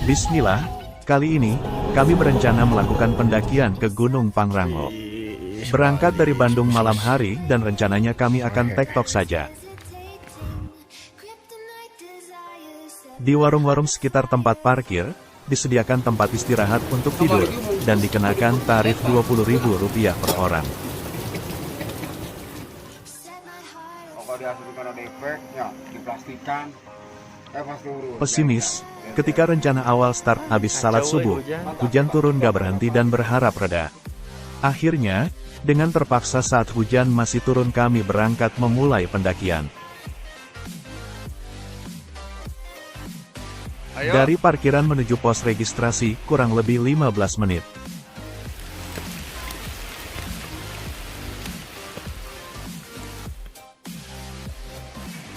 Bismillah, kali ini, kami berencana melakukan pendakian ke Gunung Pangrango. Berangkat dari Bandung malam hari dan rencananya kami akan tektok saja. Di warung-warung sekitar tempat parkir, disediakan tempat istirahat untuk tidur, dan dikenakan tarif Rp20.000 per orang. Pesimis, ketika rencana awal start habis salat subuh, hujan turun gak berhenti dan berharap reda. Akhirnya, dengan terpaksa saat hujan masih turun kami berangkat memulai pendakian. Dari parkiran menuju pos registrasi, kurang lebih 15 menit.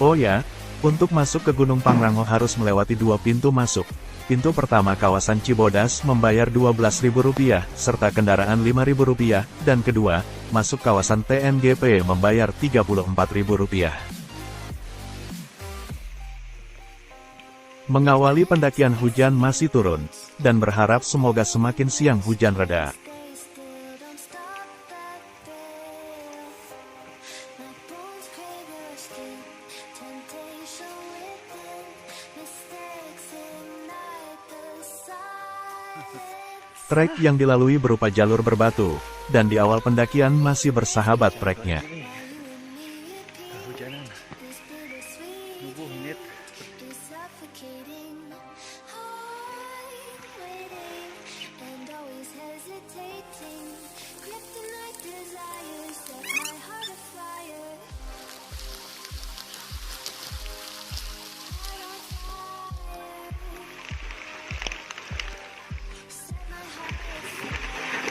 Oh ya, untuk masuk ke Gunung Pangrango harus melewati dua pintu masuk. Pintu pertama kawasan Cibodas membayar Rp12.000, serta kendaraan Rp5.000, dan kedua, masuk kawasan TNGP membayar Rp34.000. Mengawali pendakian hujan masih turun, dan berharap semoga semakin siang hujan reda. Trek yang dilalui berupa jalur berbatu, dan di awal pendakian masih bersahabat treknya.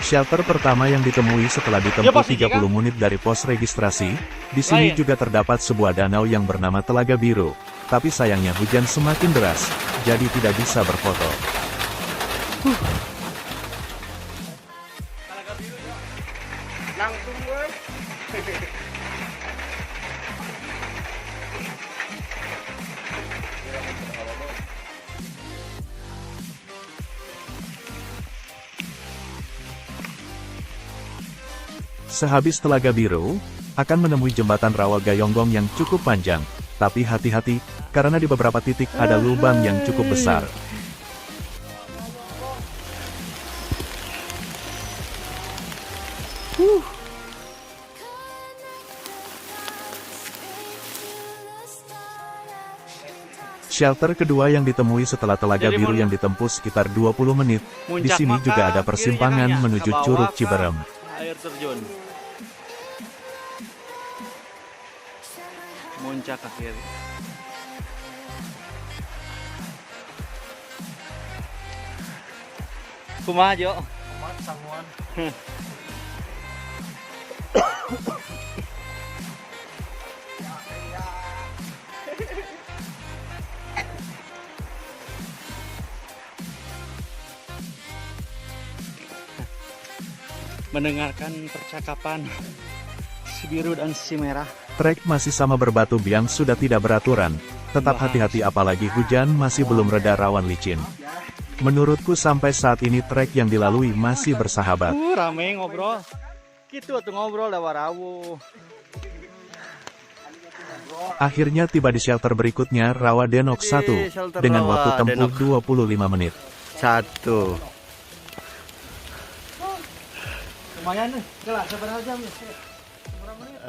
Shelter pertama yang ditemui setelah ditempuh 30 menit dari pos registrasi, di sini juga terdapat sebuah danau yang bernama Telaga Biru. Tapi sayangnya hujan semakin deras, jadi tidak bisa berfoto. Sehabis Telaga Biru, akan menemui jembatan Rawa Gayonggong yang cukup panjang, tapi hati-hati, karena di beberapa titik ada lubang yang cukup besar. Shelter kedua yang ditemui setelah Telaga Biru yang ditempuh sekitar 20 menit, di sini juga ada persimpangan menuju Curug Ciberem. Air terjun. Muncak ke kiri. Kumaha Jo? Kumaha sanguan. Mendengarkan percakapan si biru dan si merah. Trek masih sama berbatu yang sudah tidak beraturan, tetap hati-hati apalagi hujan masih belum reda rawan licin. Menurutku sampai saat ini trek yang dilalui masih bersahabat. Rame ngobrol. Gitu tuh ngobrol dah warawu. Akhirnya tiba di shelter berikutnya Rawa Denok 1, dengan waktu tempuh 25 menit. 1. Lumayan nih, jelas seberapa jam nih? Seberapa menit?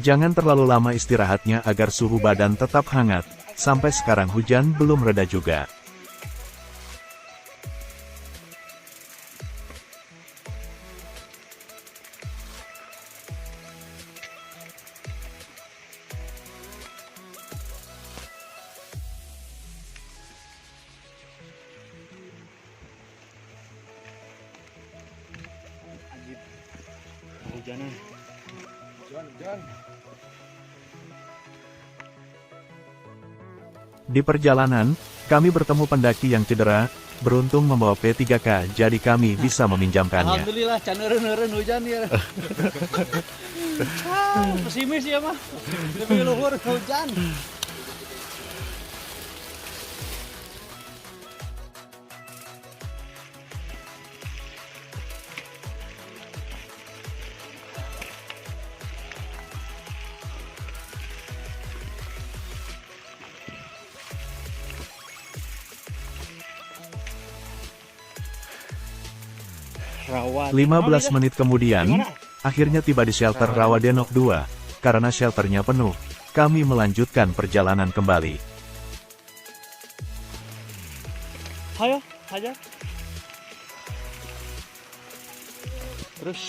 Jangan terlalu lama istirahatnya agar suhu badan tetap hangat. Sampai sekarang hujan belum reda juga. kehujanan. Di perjalanan, kami bertemu pendaki yang cedera, beruntung membawa P3K, jadi kami bisa meminjamkannya. Alhamdulillah, can eureun hujan ya. Pesimis ya mah. Lebih luhur hujan. Rawa 15 menit kemudian, akhirnya tiba di shelter Rawadenok 2. Karena shelternya penuh, kami melanjutkan perjalanan kembali. Ayo, aja. Terus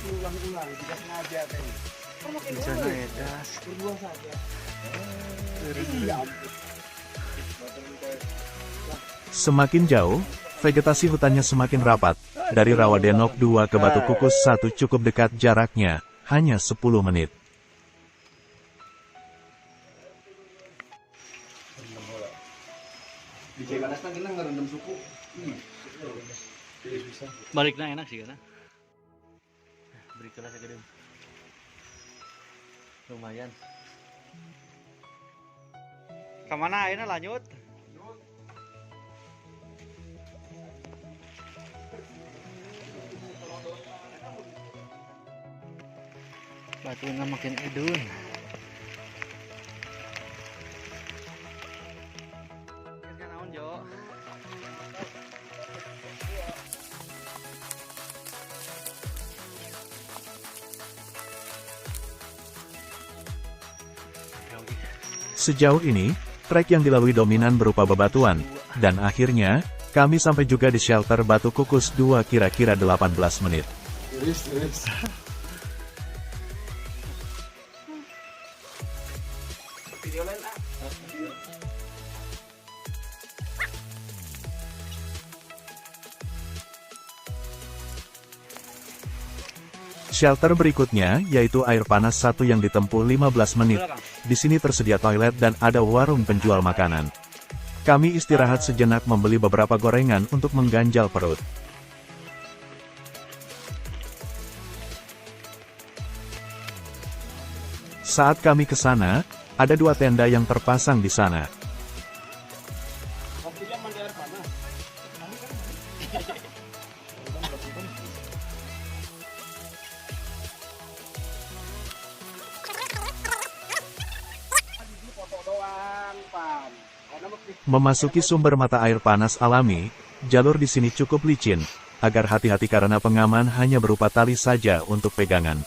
ulang-ulang, tidak sengaja kayaknya. di sana ya, das. Berdua saja. Semakin jauh, vegetasi hutannya semakin rapat. Dari Rawadenok 2 ke Batu Kukus 1 cukup dekat jaraknya, hanya 10 menit. Di Cipanas kan kita ngerendam suku. Baliknya enak sih kan. Beri kelas ya gede. Lumayan. Kemana akhirnya lanjut? Batunya makin edun. Naon Jo? Sejauh ini, trek yang dilalui dominan berupa bebatuan, dan akhirnya, kami sampai juga di shelter Batu Kukus 2 kira-kira 18 menit. Tiris. Video lain ah. Shelter berikutnya, yaitu air panas 1 yang ditempuh 15 menit. Di sini tersedia toilet dan ada warung penjual makanan. Kami istirahat sejenak membeli beberapa gorengan untuk mengganjal perut. Saat kami ke sana, ada 2 tenda yang terpasang di sana. Waktunya mandi air panas. Foto doang, Pam. Karena Memasuki sumber mata air panas alami, jalur di sini cukup licin, agar hati-hati karena pengaman hanya berupa tali saja untuk pegangan.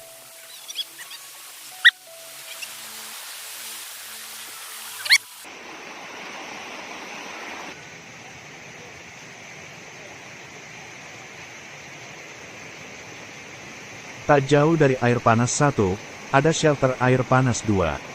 Tak jauh dari air panas 1, ada shelter air panas 2.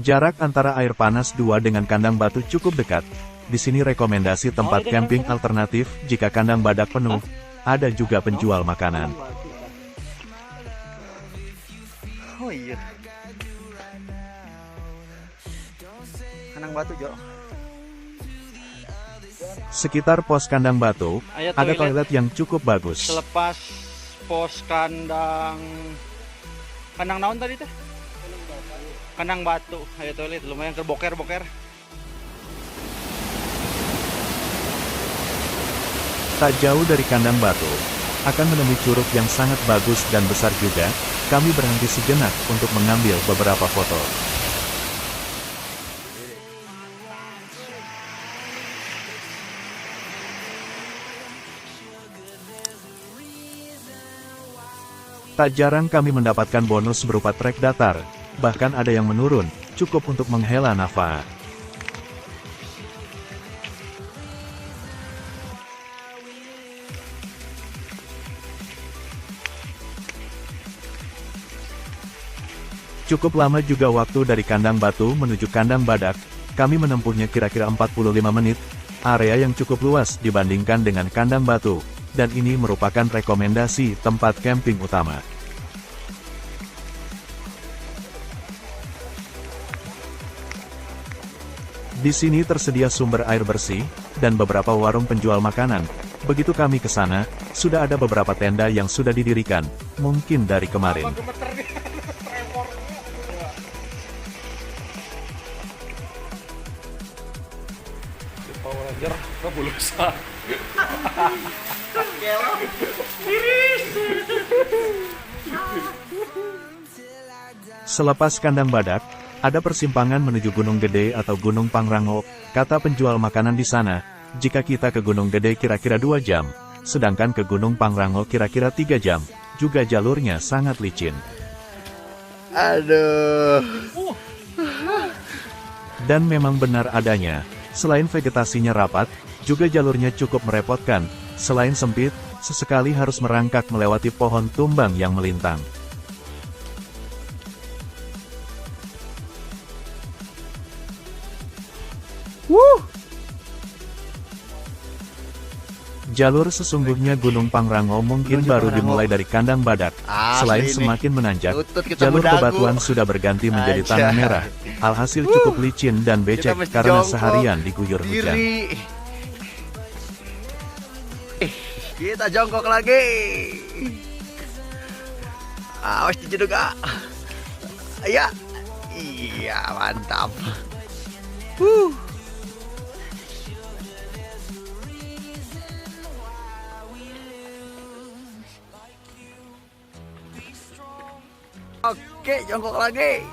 Jarak antara air panas 2 dengan kandang batu cukup dekat. Di sini rekomendasi tempat camping alternatif jika kandang badak penuh. Ada juga penjual makanan. Oh iya. Kandang batu Jo. Sekitar pos kandang batu, ada toilet yang cukup bagus. Selepas pos kandang naon tadi teh? Kandang batu, ayo toilet lumayan kerboker-boker. Tak jauh dari kandang batu, akan menemui curug yang sangat bagus dan besar juga. Kami berhenti sejenak untuk mengambil beberapa foto. Tak jarang kami mendapatkan bonus berupa trek datar, bahkan ada yang menurun, cukup untuk menghela nafas. Cukup lama juga waktu dari kandang batu menuju kandang badak, kami menempuhnya kira-kira 45 menit, area yang cukup luas dibandingkan dengan kandang batu, dan ini merupakan rekomendasi tempat camping utama. Di sini tersedia sumber air bersih, dan beberapa warung penjual makanan. Begitu kami ke sana, sudah ada beberapa tenda yang sudah didirikan, mungkin dari kemarin. Power Ranger kebulusan. Selepas kandang badak, ada persimpangan menuju Gunung Gede atau Gunung Pangrango, kata penjual makanan di sana. Jika kita ke Gunung Gede kira-kira 2 jam, sedangkan ke Gunung Pangrango kira-kira 3 jam, juga jalurnya sangat licin. Aduh. Dan memang benar adanya, selain vegetasinya rapat, juga jalurnya cukup merepotkan, selain sempit, sesekali harus merangkak melewati pohon tumbang yang melintang. Jalur sesungguhnya Gunung Pangrango mungkin baru dimulai dari kandang badak. Selain semakin menanjak, jalur bebatuan sudah berganti menjadi tanah merah. Alhasil cukup licin dan becek karena seharian diguyur hujan. Kita jongkok lagi. Awas juga. Ya. Iya, mantap. Oke, jongkok lagi.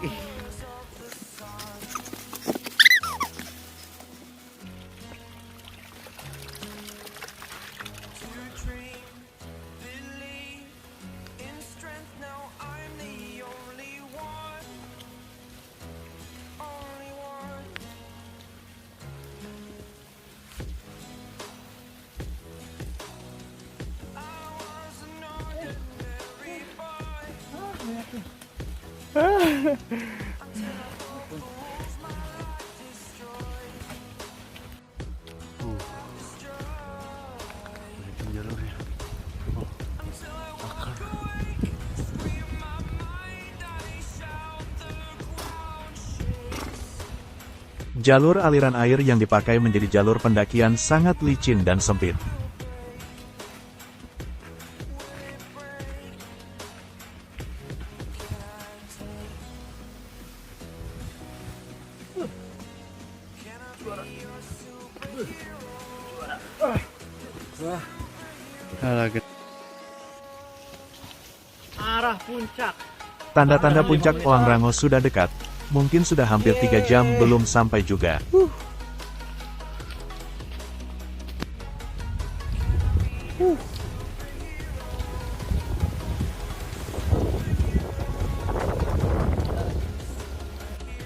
Jalur aliran air yang dipakai menjadi jalur pendakian sangat licin dan sempit. Arah puncak. Tanda-tanda puncak Pangrango sudah dekat. Mungkin sudah hampir 3 jam belum sampai juga.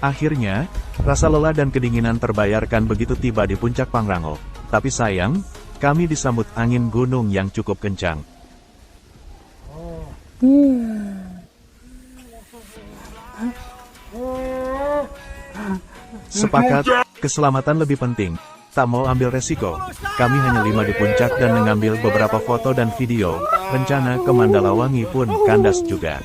Akhirnya, rasa lelah dan kedinginan terbayarkan begitu tiba di puncak Pangrango. Tapi sayang, kami disambut angin gunung yang cukup kencang. Sepakat, keselamatan lebih penting. Tak mau ambil resiko. Kami hanya 5 di puncak dan mengambil beberapa foto dan video. Rencana ke Mandalawangi pun kandas juga.